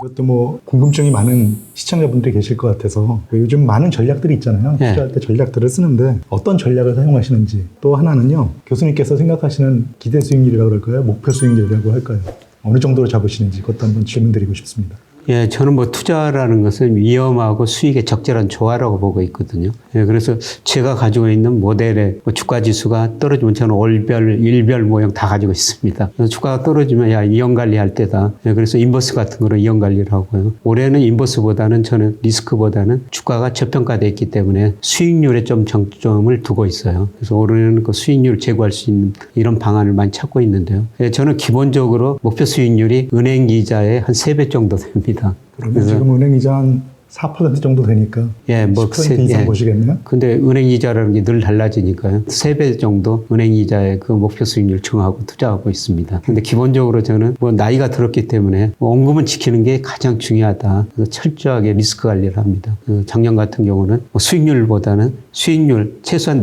이것도 뭐 궁금증이 많은 시청자분들이 계실 것 같아서 요즘 많은 전략들이 있잖아요. 네. 투자할 때 전략들을 쓰는데 어떤 전략을 사용하시는지, 또 하나는요, 교수님께서 생각하시는 기대 수익률이라고 할까요? 목표 수익률이라고 할까요? 어느 정도로 잡으시는지 그것도 한번 질문드리고 싶습니다. 예, 저는 뭐 투자라는 것은 위험하고 수익의 적절한 조화라고 보고 있거든요. 예, 그래서 제가 가지고 있는 모델의 뭐 주가 지수가 떨어지면 저는 월별, 일별 모형 다 가지고 있습니다. 그래서 주가가 떨어지면 야, 이연 관리할 때다. 예, 그래서 인버스 같은 거로 이연 관리를 하고요. 올해는 인버스보다는 저는 리스크보다는 주가가 저평가되어 있기 때문에 수익률에 좀 정점을 두고 있어요. 그래서 올해는 그 수익률을 제고할 수 있는 이런 방안을 많이 찾고 있는데요. 예, 저는 기본적으로 목표 수익률이 은행 이자의 한 3배 정도 됩니다. 그러면 지금 은행 이자 한 4% 정도 되니까 예, 뭐 10% 이상 예. 보시겠네요? 근데 은행 이자라는 게 늘 달라지니까요. 3배 정도 은행 이자의 그 목표 수익률 정하고 투자하고 있습니다. 근데 기본적으로 저는 뭐 나이가 들었기 때문에 뭐 원금은 지키는 게 가장 중요하다. 그래서 철저하게 리스크 관리를 합니다. 그 작년 같은 경우는 뭐 수익률보다는 수익률 최소한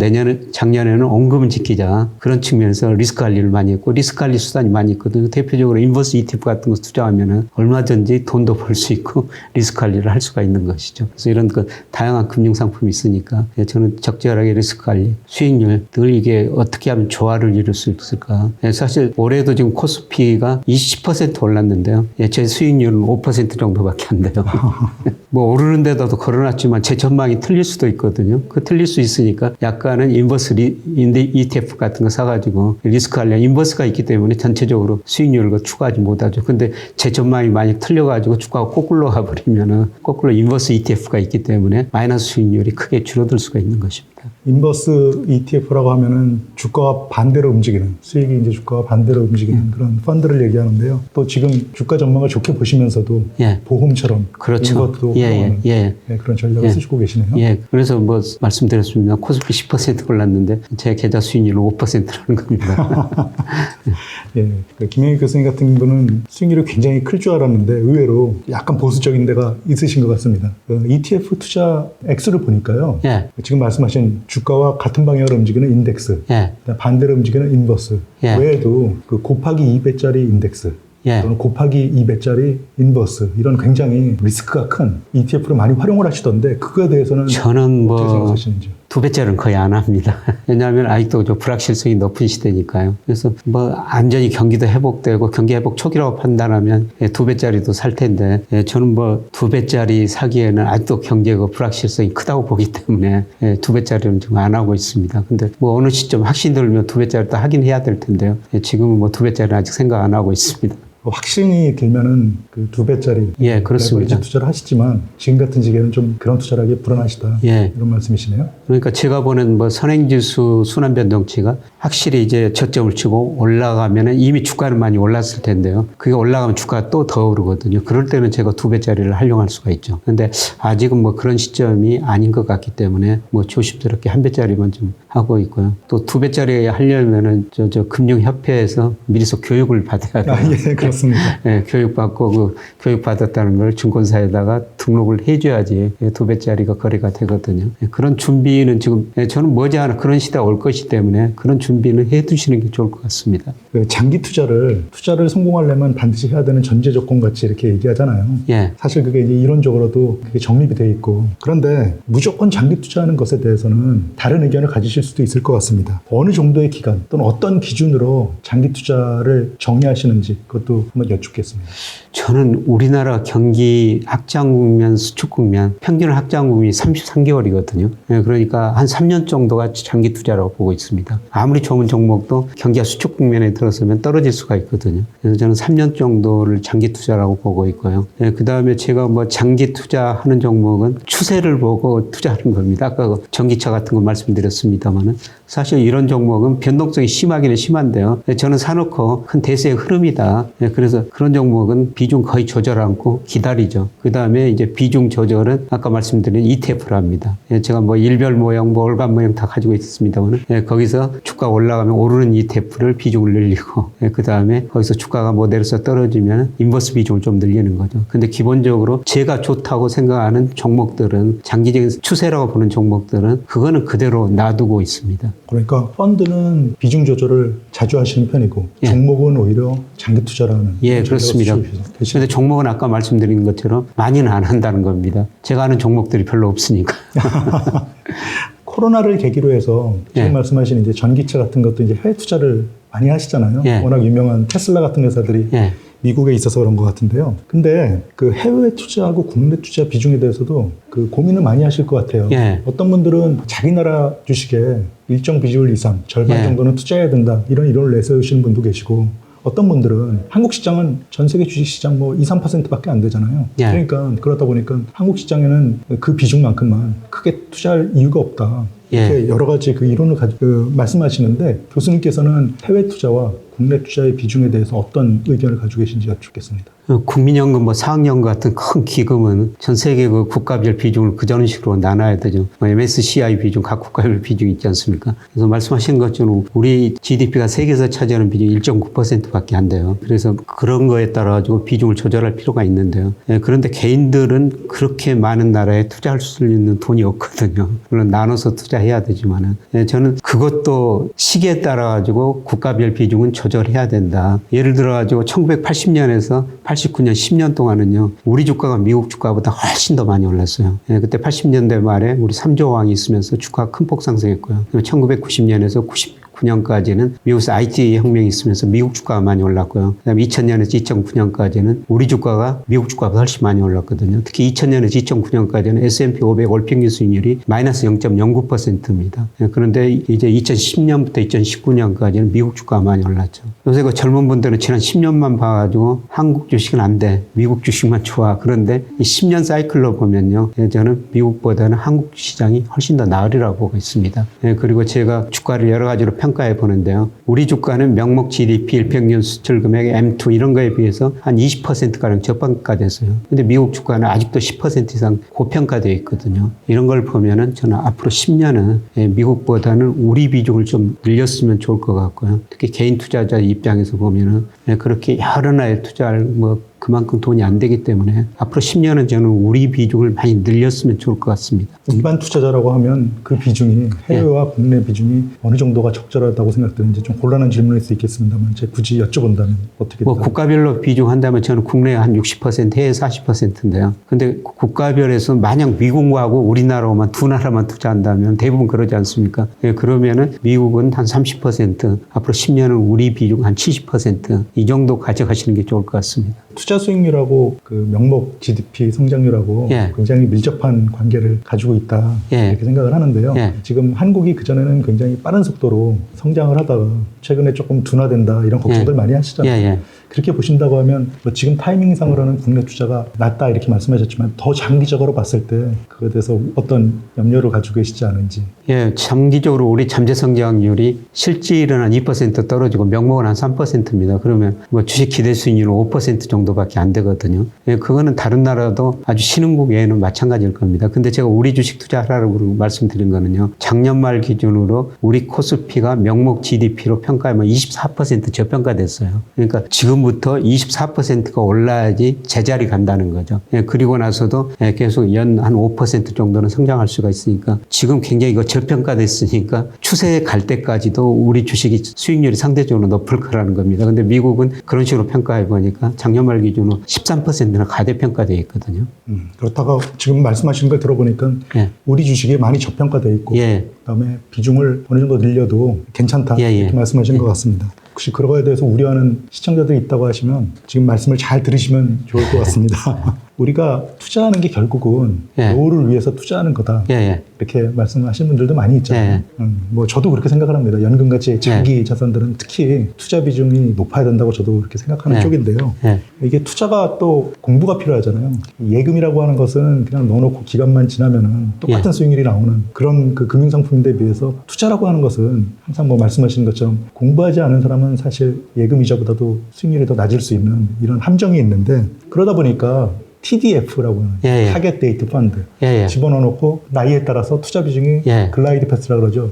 작년에는 원금은 지키자. 그런 측면에서 리스크 관리를 많이 했고 리스크 관리 수단이 많이 있거든요. 대표적으로 인버스 ETF 같은 거 투자하면은 얼마든지 돈도 벌 수 있고 리스크 관리를 할 수가 있는 것이죠. 그래서 이런 그 다양한 금융 상품이 있으니까 저는 적절하게 리스크 관리, 수익률 늘 이게 어떻게 하면 조화를 이룰 수 있을까. 사실 올해도 지금 코스피가 20% 올랐는데요. 제 수익률은 5% 정도밖에 안 돼요. 뭐 오르는 데다도 걸어놨지만 제 전망이 틀릴 수도 있거든요. 그 틀릴 수 있으니까 약간은 인버스 ETF 같은 거 사가지고 리스크 관리 인버스가 있기 때문에 전체적으로 수익률을 추가하지 못하죠. 근데 제 전망이 만약 틀려가지고 주가가 거꾸로 가버리면은 거꾸로 인버스 ETF가 있기 때문에 마이너스 수익률이 크게 줄어들 수가 있는 것입니다. 인버스 ETF라고 하면은 주가와 반대로 움직이는, 수익이 이제 주가와 반대로 움직이는 그런 펀드를 얘기하는데요. 또 지금 주가 전망을 좋게 보시면서도 보험처럼 그렇죠. 이것도 그런 전략을 쓰시고 계시네요. 예, 그래서 뭐 말씀드렸습니다. 코스피 10% 올랐는데 제 계좌 수익률은 5%라는 겁니다. 예, 김영익 교수님 같은 분은 수익률이 굉장히 클 줄 알았는데 의외로 약간 보수적인 데가 있으신 것 같습니다. ETF 투자 액수를 보니까요. 지금 말씀하신 주가와 같은 방향으로 움직이는 인덱스, 반대로 움직이는 인버스, 외에도 그 곱하기 2배짜리 인덱스, 또는 곱하기 2배짜리 인버스, 이런 굉장히 리스크가 큰 ETF를 많이 활용을 하시던데 그거에 대해서는 저는 어떻게 생각하시는지? 2배짜리는 거의 안 합니다. 왜냐하면 아직도 좀 불확실성이 높은 시대니까요. 그래서 뭐 안전히 경기도 회복되고 경기 회복 초기라고 판단하면 2배짜리도 살 텐데 저는 뭐 2배짜리 사기에는 아직도 경제가 불확실성이 크다고 보기 때문에 2배짜리는 좀 안 하고 있습니다. 근데 뭐 어느 시점 확신 들면 2배짜리도 하긴 해야 될 텐데요. 지금은 뭐 2배짜리는 아직 생각 안 하고 있습니다. 확신이 들면은 그 2배짜리 그렇습니다. 레버리지 투자를 하시지만 지금 같은 시기에는 좀 그런 투자를 하기 불안하시다. 이런 말씀이시네요. 그러니까 제가 보는 뭐 선행지수 순환변동치가 확실히 이제 저점을 치고 올라가면은 이미 주가는 많이 올랐을 텐데요. 그게 올라가면 주가가 또 더 오르거든요. 그럴 때는 제가 2배짜리를 활용할 수가 있죠. 근데 아직은 뭐 그런 시점이 아닌 것 같기 때문에 뭐 조심스럽게 1배짜리만 좀 하고 있고요. 또 2배짜리 하려면은 저 금융협회에서 미리서 교육을 받아야 돼요. 그렇습니다. 교육받고 그 교육받았다는 걸 증권사에다가 등록을 해줘야지 2배짜리가 거래가 되거든요. 그런 준비는 지금 저는 머지않아 그런 시대가 올 것이기 때문에 그런 준비는 해두시는 게 좋을 것 같습니다. 장기 투자를 성공하려면 반드시 해야 되는 전제 조건 같이 이렇게 얘기하잖아요. 사실 그게 이제 이론적으로도 그게 정립이 돼 있고, 그런데 무조건 장기 투자하는 것에 대해서는 다른 의견을 가지실 수도 있을 것 같습니다. 어느 정도의 기간 또는 어떤 기준으로 장기 투자를 정의하시는지 그것도 한번 여쭙겠습니다. 저는 우리나라 경기 확장 국면, 수축 국면, 평균 확장 국면이 33개월이거든요. 그러니까 한 3년 정도가 장기 투자라고 보고 있습니다. 아무리 좋은 종목도 경기가 수축 국면에 들어서면 떨어질 수가 있거든요. 그래서 저는 3년 정도를 장기 투자라고 보고 있고요. 그 다음에 제가 뭐 장기 투자하는 종목은 추세를 보고 투자하는 겁니다. 아까 전기차 같은 거 말씀드렸습니다만은 사실 이런 종목은 변동성이 심하기는 심한데요. 저는 사놓고 큰 대세의 흐름이다. 그래서 그런 종목은 비중 거의 조절 않고 기다리죠. 그 다음에 이제 비중 조절은 아까 말씀드린 ETF를 합니다. 제가 뭐 일별 모형, 뭐 월간 모형 다 가지고 있습니다만 거기서 주가 올라가면 오르는 ETF를 비중을 늘리고 그 다음에 거기서 주가가 모델에서 떨어지면 인버스 비중을 좀 늘리는 거죠. 근데 기본적으로 제가 좋다고 생각하는 종목들은 장기적인 추세라고 보는 종목들은 그거는 그대로 놔두고 있습니다. 그러니까 펀드는 비중 조절을 자주 하시는 편이고 종목은 오히려 장기 투자를 한다는. 예, 그렇습니다. 그런데 종목은 아까 말씀드린 것처럼 많이는 안 한다는 겁니다. 제가 아는 종목들이 별로 없으니까. 코로나를 계기로 해서 지금 예. 말씀하신 이제 전기차 같은 것도 이제 해외 투자를 많이 하시잖아요. 예. 워낙 유명한 테슬라 같은 회사들이 예. 미국에 있어서 그런 것 같은데요. 근데 그 해외 투자하고 국내 투자 비중에 대해서도 그 고민을 많이 하실 것 같아요. 예. 어떤 분들은 자기 나라 주식에 일정 비율 이상, 절반 예. 정도는 투자해야 된다. 이런 이론을 내세우시는 분도 계시고, 어떤 분들은 한국 시장은 전 세계 주식 시장 뭐 2, 3%밖에 안 되잖아요. 예. 그러니까 그러다 보니까 한국 시장에는 그 비중만큼만 크게 투자할 이유가 없다. 이렇게 여러 가지 그 이론을 말씀하시는데, 교수님께서는 해외 투자와 국내 투자의 비중에 대해서 어떤 의견을 가지고 계신지 여쭙겠습니다. 국민연금, 뭐 사학연금 같은 큰 기금은 전 세계 그 국가별 비중을 그전 식으로 나눠야 되죠. MSCI 비중, 각 국가별 비중이 있지 않습니까? 그래서 말씀하신 것처럼 우리 GDP가 세계에서 차지하는 비중이 1.9%밖에 안 돼요. 그래서 그런 거에 따라 가지고 비중을 조절할 필요가 있는데요. 그런데 개인들은 그렇게 많은 나라에 투자할 수 있는 돈이 없거든요. 물론 나눠서 투자해야 되지만은, 저는 그것도 시기에 따라 가지고 국가별 비중은 조절해야 된다. 예를 들어 가지고 1980년에서 89년 10년 동안은요, 우리 주가가 미국 주가보다 훨씬 더 많이 올랐어요. 그때 80년대 말에 우리 3조 왕이 있으면서 주가가 큰 폭 상승했고요. 1990년에서 99년까지는 미국에서 IT 혁명이 있으면서 미국 주가가 많이 올랐고요. 그다음에 2000년에서 2009년까지는 우리 주가가 미국 주가보다 훨씬 많이 올랐거든요. 특히 2000년에서 2009년까지는 S&P 500 월평균 수익률이 마이너스 0.09%입니다. 그런데 이제 2010년부터 2019년까지는 미국 주가가 많이 올랐죠. 요새 그 젊은 분들은 지난 10년만 봐가지고 한국 주식은 안 돼, 미국 주식만 좋아. 그런데 이 10년 사이클로 보면요, 저는 미국보다는 한국 시장이 훨씬 더 나으리라고 보고 있습니다. 그리고 제가 주가를 여러 가지로 평가해 보는데요. 우리 주가는 명목 GDP, 일평균 수출 금액, M2 이런 거에 비해서 한 20%가량 저평가됐어요. 근데 미국 주가는 아직도 10% 이상 고평가되어 있거든요. 이런 걸 보면은 저는 앞으로 10년은 미국보다는 우리 비중을 좀 늘렸으면 좋을 것 같고요. 특히 개인 투자자 입장에서 보면은 그렇게 여러 나라에 투자할 그만큼 돈이 안 되기 때문에 앞으로 10년은 저는 우리 비중을 많이 늘렸으면 좋을 것 같습니다. 일반 투자자라고 하면 그 비중이 해외와 국내 비중이 어느 정도가 적절하다고 생각되는지 좀 곤란한 질문일 수 있겠습니다만, 제가 굳이 여쭤본다면 어떻게 될까요? 국가별로 비중한다면 저는 국내 한 60%, 해외 40%인데요. 근데 국가별에서 만약 미국하고 우리나라만 두 나라만 투자한다면 대부분 그러지 않습니까? 그러면은 미국은 한 30%, 앞으로 10년은 우리 비중 한 70%이 정도 가져가시는 게 좋을 것 같습니다. 투자 수익률하고 그 명목 GDP 성장률하고 굉장히 밀접한 관계를 가지고 있다, 이렇게 생각을 하는데요. 지금 한국이 그전에는 굉장히 빠른 속도로 성장을 하다가 최근에 조금 둔화된다 이런 걱정들 많이 하시잖아요. 그렇게 보신다고 하면 지금 타이밍상으로는 국내 투자가 낮다 이렇게 말씀하셨지만, 더 장기적으로 봤을 때 그거에 대해서 어떤 염려를 가지고 계시지 않은지. 장기적으로 우리 잠재 성장률이 실질은 한 2% 떨어지고 명목은 한 3%입니다. 그러면 주식 기대 수익률은 5% 정도밖에 안 되거든요. 그거는 다른 나라도 아주 신흥국 외에는 마찬가지일 겁니다. 근데 제가 우리 주식 투자하라고 말씀드린 거는요, 작년 말 기준으로 우리 코스피가 명목 GDP로 평가하면 24% 저평가됐어요. 그러니까 지금부터 24%가 올라야지 제자리 간다는 거죠. 그리고 나서도 계속 연 한 5% 정도는 성장할 수가 있으니까, 지금 굉장히 이거 저평가됐으니까 추세에 갈 때까지도 우리 주식이 수익률이 상대적으로 높을 거라는 겁니다. 근데 미국은 그런 식으로 평가해 보니까 작년 말 기준으로 13%나 가대평가되어 있거든요. 그렇다가 지금 말씀하시는 걸 들어보니까 우리 주식이 많이 저평가되어 있고 그다음에 비중을 어느 정도 늘려도 괜찮다 이렇게 말씀하시는 것 같습니다. 혹시 그런 거에 대해서 우려하는 시청자들이 있다고 하시면 지금 말씀을 잘 들으시면 좋을 것 같습니다. 우리가 투자하는 게 결국은 노후를 위해서 투자하는 거다. 이렇게 말씀하시는 분들도 많이 있잖아요. 저도 그렇게 생각을 합니다. 연금같이 장기 자산들은 특히 투자 비중이 높아야 된다고 저도 그렇게 생각하는 쪽인데요. 이게 투자가 또 공부가 필요하잖아요. 예금이라고 하는 것은 그냥 넣어놓고 기간만 지나면은 똑같은 수익률이 나오는 그런 그 금융상품인데 비해서, 투자라고 하는 것은 항상 말씀하시는 것처럼 공부하지 않은 사람은 사실 예금 이자보다도 수익률이 더 낮을 수 있는 이런 함정이 있는데, 그러다 보니까 TDF라고 하는 타겟 데이트 펀드 집어넣어놓고 나이에 따라서 투자 비중이 글라이드 패스라고 그러죠.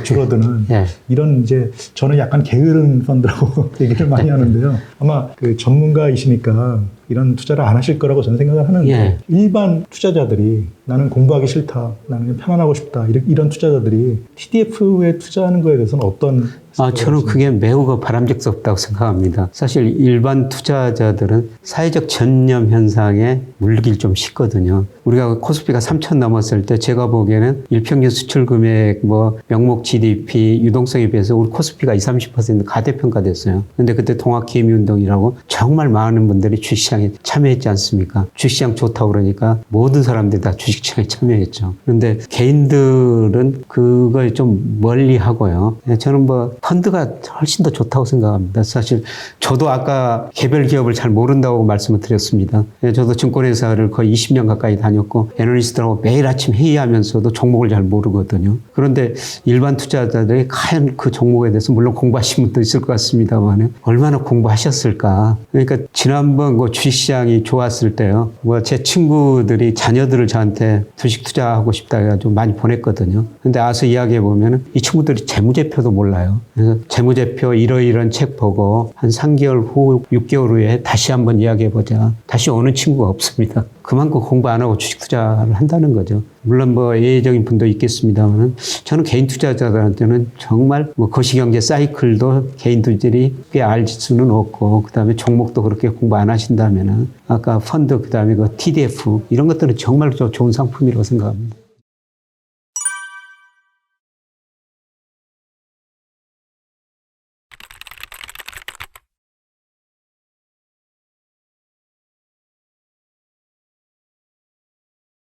줄어드는 이런, 이제 저는 약간 게으른 펀드라고 얘기를 많이 하는데요. 아마 그 전문가이시니까 이런 투자를 안 하실 거라고 저는 생각을 하는데 예. 일반 투자자들이 나는 공부하기 싫다, 나는 그냥 편안하고 싶다 이런 투자자들이 TDF에 투자하는 거에 대해서는 어떤 저는 그게 매우 바람직스럽다고 생각합니다. 사실 일반 투자자들은 사회적 전념 현상에 물리기 좀 쉽거든요. 우리가 코스피가 3,000 넘었을 때 제가 보기에는 일평균 수출 금액, 명목 GDP, 유동성에 비해서 우리 코스피가 20-30% 가대평가됐어요. 근데 그때 동학개미운동이라고 정말 많은 분들이 주식시장에 참여했지 않습니까? 주식시장 좋다고 그러니까 모든 사람들이 다 주식시장에 참여했죠. 그런데 개인들은 그걸 좀 멀리 하고요. 저는 펀드가 훨씬 더 좋다고 생각합니다. 사실 저도 아까 개별 기업을 잘 모른다고 말씀을 드렸습니다. 저도 증권회사를 거의 20년 가까이 다녔고 애널리스트들하고 매일 아침 회의하면서도 종목을 잘 모르거든요. 그런데 일반 투자자들이 과연 그 종목에 대해서 물론 공부하신 분도 있을 것 같습니다만 얼마나 공부하셨을까. 그러니까 지난번 주식시장이 좋았을 때요. 제 친구들이 자녀들을 저한테 주식 투자하고 싶다 해가지고 많이 보냈거든요. 근데 와서 이야기해 보면은 이 친구들이 재무제표도 몰라요. 그래서 재무제표 이런 책 보고 한 3개월 후, 6개월 후에 다시 한번 이야기해보자. 다시 오는 친구가 없습니다. 그만큼 공부 안 하고 주식 투자를 한다는 거죠. 물론 예외적인 분도 있겠습니다만 저는 개인 투자자들한테는 정말 거시경제 사이클도 개인들이 꽤 알 수는 없고 그다음에 종목도 그렇게 공부 안 하신다면은 아까 펀드 그다음에 TDF 이런 것들은 정말 좋은 상품이라고 생각합니다.